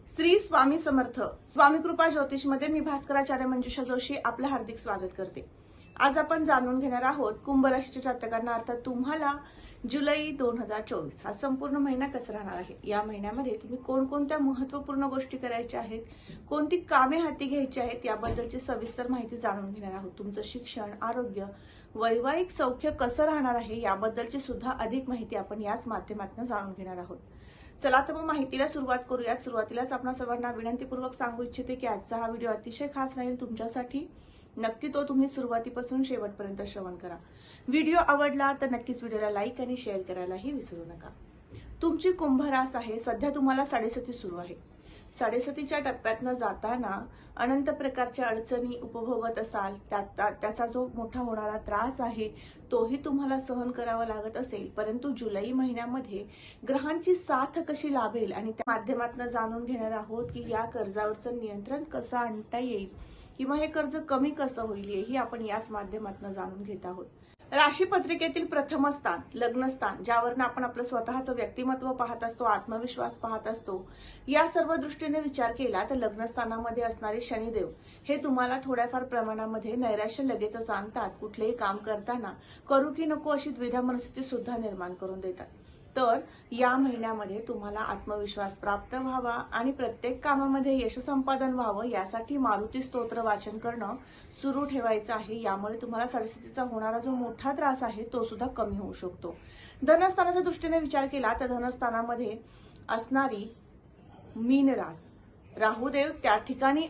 श्री स्वामी समर्थ स्वामी कृपा ज्योतिषमध्ये मी भास्कराचार्य मंजुषा जोशी आपलं हार्दिक स्वागत करते। आज आपण जाणून घेणार आहोत कुंभ राशीच्या जातकांना अर्थात तुम्हाला जुलै 2024 हा संपूर्ण महिना कसा राहणार आहे। या महिन्यामध्ये तुम्ही कोणकोणत्या महत्त्वपूर्ण गोष्टी करायच्या आहेत, कोणती कामे हाती घ्यायची आहेत याबद्दलची सविस्तर माहिती जाणून घेणार आहोत। तुमचं शिक्षण, आरोग्य, वैवाहिक सौख्य कसं राहणार आहे याबद्दलची सुद्धा अधिक माहिती आपण याच माध्यमातून जाणून घेणार आहोत। चला तर मग माहितीला सुरुवात करूयात। सुरुवातीलाच आपण सर्वांना विनंतीपूर्वक सांगू इच्छिते की आजचा हा व्हिडिओ अतिशय खास राहील तुमच्यासाठी। नक्की तो तुम्ही सुरुवातीपासून शेवटपर्यंत श्रवण करा। व्हिडिओ आवडला तर नक्कीच व्हिडिओला लाईक आणि शेअर करायलाही विसरू नका। तुमची कुंभ रास आहे, सध्या तुम्हाला 67 सुरू आहे। 67च्या टप्प्यातनं जाताना अनंत प्रकारच्या अडचणी उपभोगत असाल, त्याचा जो मोठा होणारा त्रास आहे तोही तुम्हाला सहन करावा लागत असेल, परंतु जुलै महिन्यामध्ये ग्रहांची साथ कशी लाभेल आणि त्या माध्यमातून जाणून घेणार आहोत की या कर्जावरचं नियंत्रण कसं आणता येईल किंवा हे कर्ज कमी कसं होईल हेही आपण याच माध्यमातून जाणून घेत आहोत। राशी पत्रिकेतील प्रथम स्थान लग्नस्थान, ज्यावरनं आपण आपलं स्वतःचं व्यक्तिमत्व पाहत असतो, आत्मविश्वास पाहत असतो, या सर्व दृष्टीने विचार केला तर लग्नस्थानामध्ये असणारे शनिदेव हे तुम्हाला थोड्याफार प्रमाणामध्ये नैराश्य लगेचच आणतात। कुठलेही काम करताना करू की नको अशी द्विधा मनस्थिती सुद्धा निर्माण करून देतात। तर या महिन्यामध्ये तुम्हाला आत्मविश्वास प्राप्त व्हावा आणि प्रत्येक कामामध्ये यश संपादन व्हावं यासाठी मारुती स्तोत्र वाचन करणं सुरू ठेवायचं आहे। यामुळे तुम्हाला 67चा होणारा जो मोठा त्रास आहे तो सुद्धा कमी होऊ शकतो। धनस्थानाच्या दृष्टीने विचार केला तर धनस्थानामध्ये असणारी मीन रास, राहुदेव त्या ठिकाणी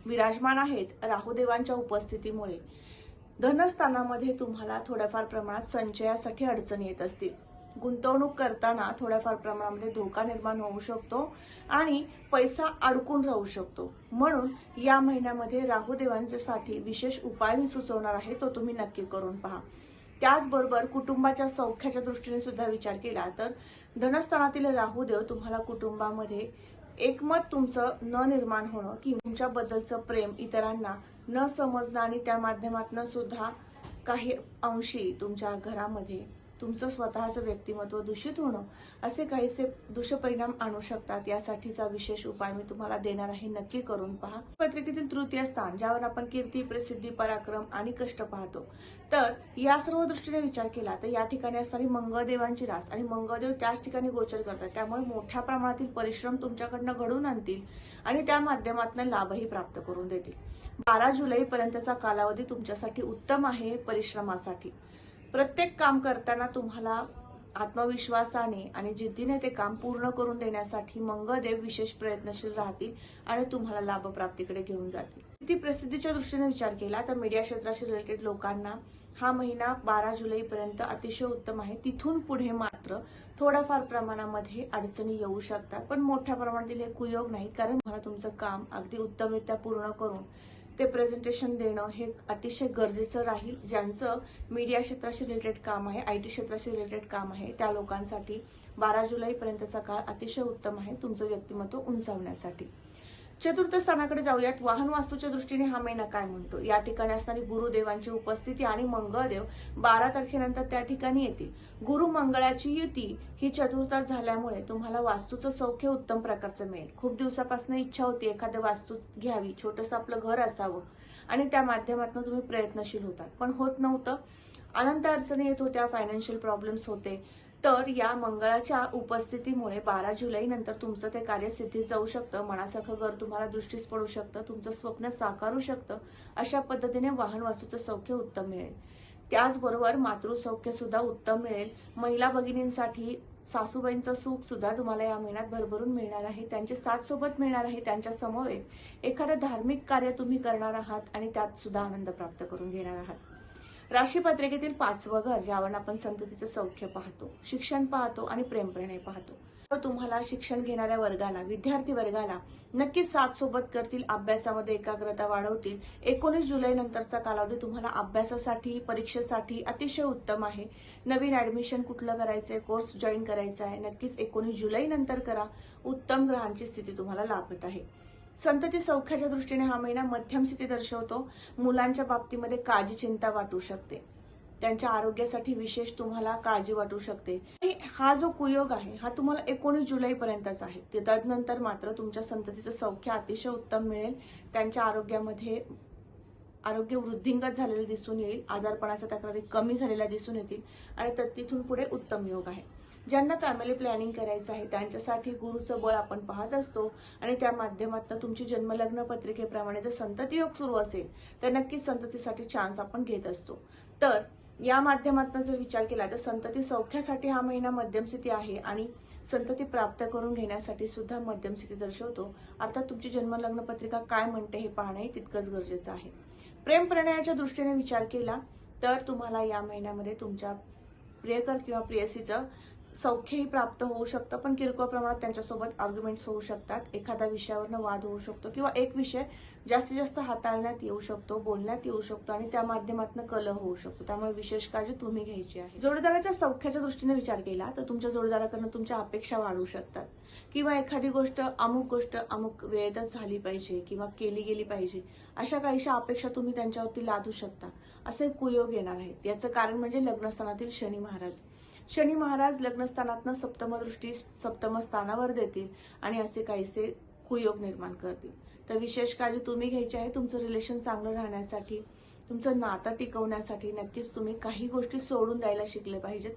विराजमान आहेत। राहुदेवांच्या उपस्थितीमुळे धनस्थानामध्ये तुम्हाला थोड्याफार प्रमाणात संचयासाठी अडचणी येत असतील। गुंतवणूक करताना थोड्याफार प्रमाणामध्ये धोका निर्माण होऊ शकतो आणि पैसा अडकून राहू शकतो। म्हणून या महिन्यामध्ये राहुदेवांसाठी विशेष उपाय मी सुचवणार आहे, तो तुम्ही नक्की करून पहा। त्याचबरोबर कुटुंबाच्या सौख्याच्या दृष्टीने सुद्धा विचार केला तर धनस्थानातील राहुदेव तुम्हाला कुटुंबामध्ये एकमत तुमचं न निर्माण होणं की तुमच्याबद्दलचं प्रेम इतरांना न समजणं आणि त्या माध्यमातून सुद्धा काही अंशी तुमच्या घरामध्ये तुमचं स्वतःचं व्यक्तिमत्व दूषित होणं असे काहीसे दुष्परिणाम आणू शकतात। यासाठीचा विशेष उपाय मी तुम्हाला देणार आहे, नक्की करून पहा। पत्रिकेतील तृतीय स्थान, ज्यावर आपण कीर्ती, प्रसिद्धी, पराक्रम आणि कष्ट पाहतो, तर या सर्व दृष्टीने विचार केला तर या ठिकाणी असणारी मंगळदेवांची रास आणि मंगळदेव त्याच ठिकाणी गोचर करतात, त्यामुळे मोठ्या प्रमाणातील परिश्रम तुमच्याकडनं घडून आणतील आणि त्या माध्यमातून लाभही प्राप्त करून देतील। 12 जुलै पर्यंतचा कालावधी तुमच्यासाठी उत्तम आहे परिश्रमासाठी। प्रत्येक काम करताना तुम्हाला आत्मविश्वासाने आणि जिद्दीने ते काम पूर्ण करून देण्यासाठी मंगळदेव विशेष प्रयत्नशील राहतील आणि तुम्हाला लाभप्राप्तीकडे घेऊन जातील। ती प्रसिद्धीच्या दृष्टीने विचार केला तर मीडिया क्षेत्राशी रिलेटेड लोकांना हा महिना 12 जुलैपर्यंत अतिशय उत्तम आहे। तिथून पुढे मात्र थोड्याफार प्रमाणामध्ये अडचणी येऊ शकतात, पण मोठ्या प्रमाणातील हे कुयोग नाही, कारण तुम्हाला तुमचं काम अगदी उत्तमरित्या पूर्ण करून ते प्रेझेंटेशन देणं हे अतिशय गरजेचं राहील। ज्यांचं मीडिया क्षेत्राशी रिलेटेड काम आहे, IT क्षेत्राशी रिलेटेड काम आहे, त्या लोकांसाठी 12 जुलैपर्यंतचा काळ अतिशय उत्तम आहे तुमचं व्यक्तिमत्व उंचावण्यासाठी। चतुर्थ स्थानाकडे जाऊयात। वाहन वास्तूच्या दृष्टीने हा महिना काय म्हणतो, या ठिकाणी असणारी गुरुदेवांची उपस्थिती आणि मंगळदेव 12 तारखेनंतर त्या ठिकाणी येतील। गुरु मंगळाची युती ही चतुर्थात झाल्यामुळे तुम्हाला वास्तूचं सौख्य उत्तम प्रकारचं मिळेल। खूप दिवसापासून इच्छा होती एखादं वास्तू घ्यावी, छोटंसं आपलं घर असावं आणि त्या माध्यमातून तुम्ही प्रयत्नशील होतात, पण होत नव्हतं, अनंत अडचणी येत होत्या, फायनान्शियल प्रॉब्लेम्स होते। तर या मंगळाच्या उपस्थितीमुळे 12 जुलै नंतर तुमचं ते कार्य सिद्धीस जाऊ शकतं, मनासारखं घर तुम्हाला दृष्टीस पडू शकतं, तुमचं स्वप्न साकारू शकतं। अशा पद्धतीने वाहन वास्तूचं सौख्य उत्तम मिळेल। त्याचबरोबर मातृसौख्य सुद्धा उत्तम मिळेल। महिला भगिनींसाठी सासूबाईंचं सुख सुद्धा तुम्हाला या महिन्यात भरभरून मिळणार आहे, त्यांची साथ सोबत मिळणार आहे। त्यांच्या समवेत एखादं धार्मिक कार्य तुम्ही करणार आहात आणि त्यात सुद्धा आनंद प्राप्त करून घेणार आहात। राशी पत्रिकेतील 5वं घर, ज्यावर आपण संततीचं सौख्य पाहतो, शिक्षण पाहतो आणि प्रेमप्रणय पाहतो, तुम्हाला शिक्षण घेणाऱ्या वर्गाला, विद्यार्थी वर्गाला नक्कीच साथ सोबत करतील, अभ्यासामध्ये एकाग्रता वाढवतील। 19 जुलै नंतरचा कालावधी तुम्हाला अभ्यासासाठी, परीक्षेसाठी अतिशय उत्तम आहे। नवीन ऍडमिशन कुठलं करायचंय, कोर्स जॉईन करायचा आहे, नक्कीच 19 जुलै नंतर करा। उत्तम ग्रहांची स्थिती तुम्हाला लाभत आहे। संतती सौख्याच्या दृष्टीने हा महिना मध्यम स्थिती दर्शवतो। मुलांच्या बाबतीमध्ये काळजी चिंता वाटू शकते, त्यांच्या आरोग्यासाठी विशेष तुम्हाला काळजी वाटू शकते. हा जो कुयोग आहे हा तुम्हाला 19 जुलैपर्यंतच आहे. त्यानंतर मात्र तुमच्या संततीचं सौख्य अतिशय उत्तम मिळेल. त्यांच्या आरोग्यामध्ये आरोग्य वृद्धिंगत झालेलं दिसून येईल. आजारपणाच्या तक्रारी कमी झालेल्या दिसून येतील आणि तिथून पुढे उत्तम योग आहे. ज्यांना फॅमिली प्लॅनिंग करायचं आहे त्यांच्यासाठी गुरुचं बळ आपण पाहत असतो आणि त्या माध्यमातून तुमची जन्मलग्न पत्रिकेप्रमाणे जर संतती योग सुरू असेल तर नक्कीच संततीसाठी चान्स आपण घेत असतो. तर या माध्यमातून जर विचार केला तर संतती सौख्यासाठी हा महिना मध्यम स्थिती आहे आणि संतती प्राप्त करून घेण्यासाठी सुद्धा मध्यम स्थिती दर्शवतो. अर्थात तुमची जन्मलग्न पत्रिका काय म्हणते हे पाहणे तितकंच गरजेचं आहे. प्रेम प्रणयाच्या दृष्टीने विचार केला तर तुम्हाला या महिन्यामध्ये तुमच्या प्रियकर किंवा प्रेयसीचं सौख्यही प्राप्त होऊ शकतं, पण किरकोळ प्रमाणात त्यांच्यासोबत आर्ग्युमेंट्स होऊ शकतात. एखाद्या विषयावरनं वाद होऊ शकतो किंवा एक विषय जास्तीत जास्त हाताळण्यात येऊ शकतो, बोलण्यात येऊ शकतो आणि त्या माध्यमातून कलह होऊ शकतो. त्यामुळे विशेष काळजी तुम्ही घ्यायची आहे. जोडीदाराच्या सौख्याच्या दृष्टीने विचार केला तर तुमच्या जोडीदाराकडून तुमच्या अपेक्षा वाढू शकतात किंवा एखादी गोष्ट अमुक वेळेतच झाली पाहिजे किंवा केली गेली पाहिजे अशा काहीशा अपेक्षा तुम्ही त्यांच्यावरती लादू शकता. असे कुयोग येणार आहेत. याचं कारण म्हणजे लग्नस्थानातील शनी महाराज. शनी महाराज लग्नस्थानातनं सप्तम स्थानावर देतील आणि असे काहीसे कुयोग निर्माण करतील. तर विशेष काळजी तुम्ही घ्यायची आहे. तुमचं रिलेशन चांगलं राहण्यासाठी, तुमचं नातं टिकवण्यासाठी नक्कीच तुम्ही काही गोष्टी सोडून द्यायला शिकले पाहिजेत.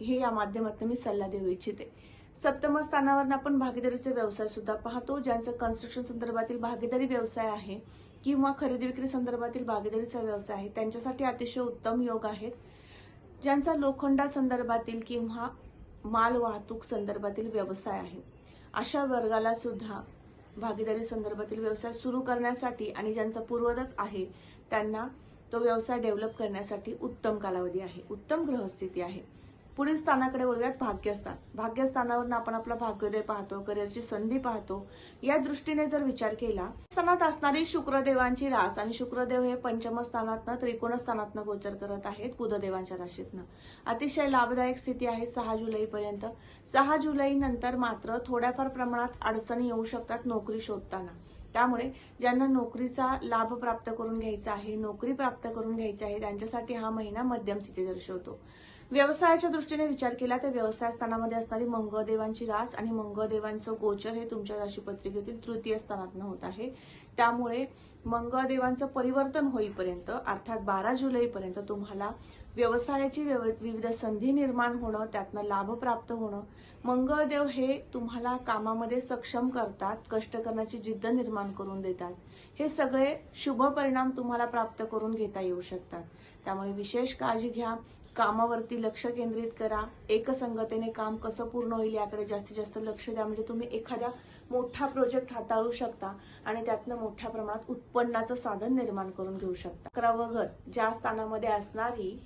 हे या माध्यमातून मी सल्ला देऊ इच्छिते. सप्तम स्थानावर आपण भागीदारीचे व्यवसाय सुद्धा पाहतो. ज्यांचं कन्स्ट्रक्शन संदर्भातील भागीदारी व्यवसाय आहे किंवा खरेदी विक्री संदर्भातील भागीदारीचा व्यवसाय आहे त्यांच्यासाठी अतिशय उत्तम योग आहेत. ज्यांचा लोखंडा संदर्भातील किंवा माल वाहतूक संदर्भातील व्यवसाय आहे अशा वर्गाला सुद्धा भागीदारी संदर्भातील व्यवसाय सुरू करण्यासाठी आणि ज्यांचा पूर्वजच आहे त्यांना तो व्यवसाय डेव्हलप करण्यासाठी उत्तम कालावधी आहे, उत्तम ग्रहस्थिती आहे. पुढील स्थानाकडे वळूयात. भाग्यस्थान. भाग्यस्थानावरून आपण आपला भाग्योदय पाहतो, करिअरची संधी पाहतो. या दृष्टीने जर विचार केला स्थानात असणारी शुक्रदेवांची रास आणि शुक्रदेव हे पंचम स्थानातनं त्रिकोण स्थानातनं गोचर करत आहेत बुधदेवांच्या राशीतनं. अतिशय लाभदायक स्थिती आहे 6 जुलैपर्यंत. 6 जुलै नंतर मात्र थोड्याफार प्रमाणात अडचणी येऊ शकतात नोकरी शोधताना. त्यामुळे ज्यांना नोकरीचा लाभ प्राप्त करून घ्यायचा आहे, नोकरी प्राप्त करून घ्यायची आहे त्यांच्यासाठी हा महिना मध्यम स्थिती दर्शवतो. व्यवसायाच्या दृष्टीने विचार केला तर व्यवसाय स्थानामध्ये असणारी मंगळदेवांची रास आणि मंगळदेवांचं गोचर हे तुमच्या राशीपत्रिकेतील तृतीय स्थानातनं होत आहे. त्यामुळे मंगळदेवांचं परिवर्तन होईपर्यंत अर्थात 12 जुलैपर्यंत तुम्हाला व्यवसायाची विविध संधी निर्माण होणं, त्यातनं लाभ प्राप्त होणं. मंगळदेव हे तुम्हाला कामामध्ये सक्षम करतात, कष्ट करण्याची जिद्द निर्माण करून देतात. हे सगळे शुभ परिणाम तुम्हाला प्राप्त करून घेता येऊ शकतात. त्यामुळे विशेष काळजी घ्या. कामावरती लक्ष केंद्रित करा. एकसंगतेने काम कसं पूर्ण होईल याकडे जास्तीत जास्त लक्ष द्या. म्हणजे तुम्ही एखादा मोठा प्रोजेक्ट हाताळू शकता आणि त्यातनं मोठ्या प्रमाणात उत्पन्नाचं साधन निर्माण करून घेऊ शकता. 11वं घर ज्या स्थानामध्ये असणारी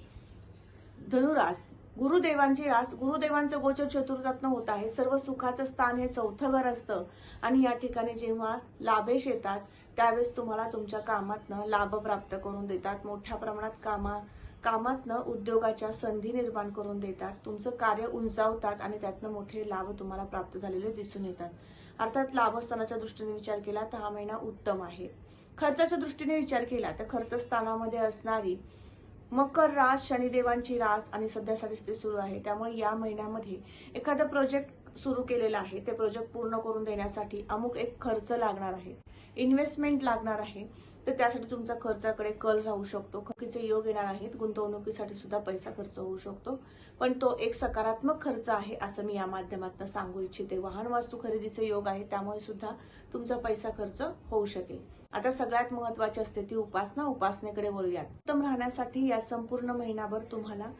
धनुरास, गुरुदेवांची रास, गुरुदेवांचं गोचर चतुर्थातनं होत आहे. सर्व सुखाचं स्थान हे 4थं घर असतं आणि या ठिकाणी जेव्हा लाभेश येतात त्यावेळेस तुम्हाला तुमच्या कामातनं लाभ प्राप्त करून देतात. मोठ्या प्रमाणात कामातनं उद्योगाच्या संधी निर्माण करून देतात. तुमचं कार्य उंचावतात आणि त्यातनं मोठे लाभ तुम्हाला प्राप्त झालेले दिसून येतात. अर्थात लाभस्थानाच्या दृष्टीने विचार केला तर हा महिना उत्तम आहे. खर्चाच्या दृष्टीने विचार केला तर खर्च स्थानामध्ये असणारी मकर रास, शनिदेवांची रास आणि सध्या स्थिती सुरू आहे. त्यामुळे या महिन्यामध्ये एखादा प्रोजेक्ट सुरू केलेला आहे ते प्रोजेक्ट पूर्ण करून देण्यासाठी अमुक एक खर्च लागणार आहे, इन्व्हेस्टमेंट लागणार आहे. तर त्यासाठी तुमचा खर्चाकडे कल राहू शकतो. खर्चाचे योग येणार आहेत. गुंतवणुकीसाठी सुद्धा पैसा खर्च होऊ शकतो, पण तो एक सकारात्मक खर्च आहे असं मी या माध्यमातून सांगू इच्छिते. वाहन वास्तू खरेदीचे योग आहे, त्यामुळे सुद्धा तुमचा पैसा खर्च होऊ शकेल. आता सगळ्यात महत्वाची असते ती उपासना. उपासनेकडे वळूयात. उत्तम राहण्यासाठी या संपूर्ण महिनाभर तुम्हाला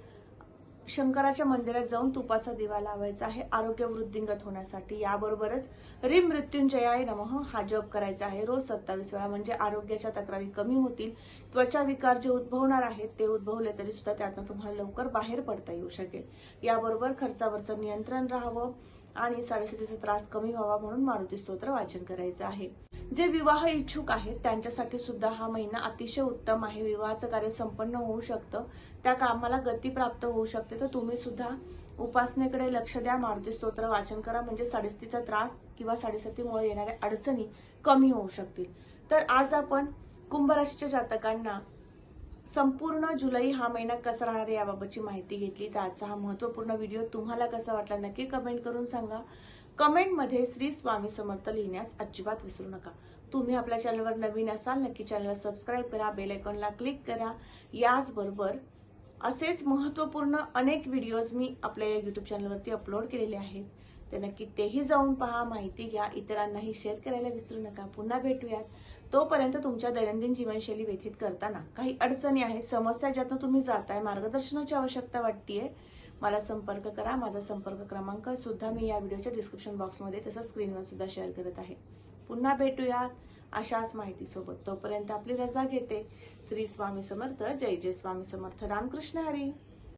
शंकराच्या मंदिरात जाऊन तुपाचा दिवा लावायचा आहे आरोग्य वृद्धिंगत होण्यासाठी. याबरोबरच ह्रीं मृत्युंजयाय नमः हा जप करायचा आहे रोज 27 वेळा. म्हणजे आरोग्याच्या तक्रारी कमी होतील. त्वचा विकार जे उद्भवणार आहेत ते उद्भवले तरी सुद्धा त्यातनं तुम्हाला लवकर बाहेर पडता येऊ शकेल. याबरोबर खर्चावरचं नियंत्रण राहावं आणि साडेसातीचा त्रास कमी व्हावा म्हणून मारुती स्तोत्र वाचन करायचं आहे. जे विवाह इच्छुक आहेत त्यांच्यासाठी सुद्धा हा महिना अतिशय उत्तम आहे. विवाहाचं कार्य संपन्न होऊ शकतं, त्या कामाला गती प्राप्त होऊ शकते. तर तुम्ही सुद्धा उपासनेकडे लक्ष द्या, मारुती स्तोत्र वाचन करा. म्हणजे साडेसातीचा त्रास किंवा साडेसातीमुळे येणाऱ्या अडचणी कमी होऊ शकतील. तर आज आपण कुंभ राशीच्या जातकांना संपूर्ण जुलै हा महिना कसा राहणार आहे याबाबतची माहिती घेतली. तर आजचा हा महत्त्वपूर्ण व्हिडिओ तुम्हाला कसा वाटला नक्की कमेंट करून सांगा. कमेंटमध्ये श्री स्वामी समर्थ लिहिण्यास अजिबात विसरू नका. तुम्ही आपल्या चॅनलवर नवीन असाल नक्की चॅनलला सबस्क्राईब करा, बेल आयकॉनला क्लिक करा. याचबरोबर असेच महत्त्वपूर्ण अनेक व्हिडिओज मी आपल्या युट्यूब चॅनलवरती अपलोड केलेले आहेत. तर नक्की तेही जाऊन पहा, माहिती घ्या, इतरांनाही शेअर करायला विसरू नका. पुन्हा भेटूयात. तोपर्यंत तुमच्या दैनंदिन जीवनशैली व्यथित करताना काही अडचणी आहेत, समस्या ज्यातून तुम्ही जाताय, मार्गदर्शनाची आवश्यकता वाटतेय, मला संपर्क करा. माझा संपर्क क्रमांक सुद्धा मी या व्हिडिओच्या डिस्क्रिप्शन बॉक्समध्ये तसंच स्क्रीनवर सुद्धा शेअर करत आहे. पुन्हा भेटूयात अशाच माहितीसोबत. तोपर्यंत आपली रजा घेते. श्री स्वामी समर्थ. जय जय स्वामी समर्थ. रामकृष्ण हरी.